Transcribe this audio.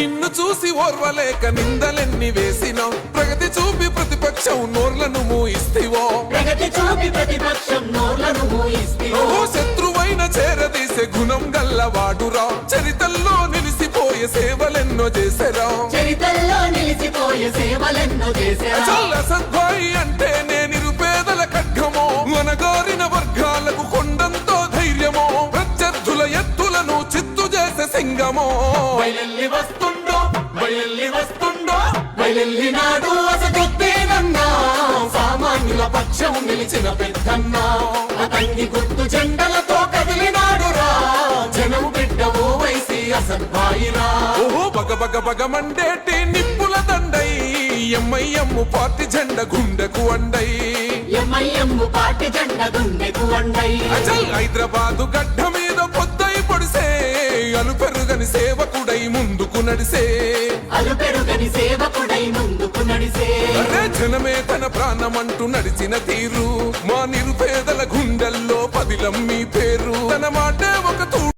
నిన్ను చూసి ఓర్వలేక నిందలెన్ని వేసినో ప్రగతి చూపి ప్రతిపక్షం నోర్లను మూయిస్తివో శత్రువైన చేరదీసే గుణం గల్లవాడురా చరితల్లో నిలిసిపోయే సేవలెన్నో చేసేరా చల్ల సద్భాయి అంటే నిరుపేదల ఖడ్గమో అనగారిన వర్గాలకు కొండంతో ధైర్యమో ప్రత్యర్థుల ఎత్తులను చిత్తు చేసే సింగమో బయలెల్లి వస్తుండో బయలెల్లినాడు అసతొత్తేనన్నా సామాన్యుల పక్షం నిలిచిన పెద్దన్నా అతంగి గుర్తు జెండలతో కదిలినాడు రా జనం బిడ్డవో వైసి అసద్భాయిరా ఓహో బగమండేటి నిప్పుల దండై ఎంఐఎం పార్టీ జెండ గుండెకు అండై అచల్ హైదరాబాదు గడ్డ మీద పొద్దై పొడిసే అలుపెరుగని సేవకుడై ముందుకు నడిసే అరే జనమే తన ప్రాణమంటూ నడిచిన తీరు మా నిరుపేదల గుండెల్లో పదిలం మీ పేరు తన మాటే ఒక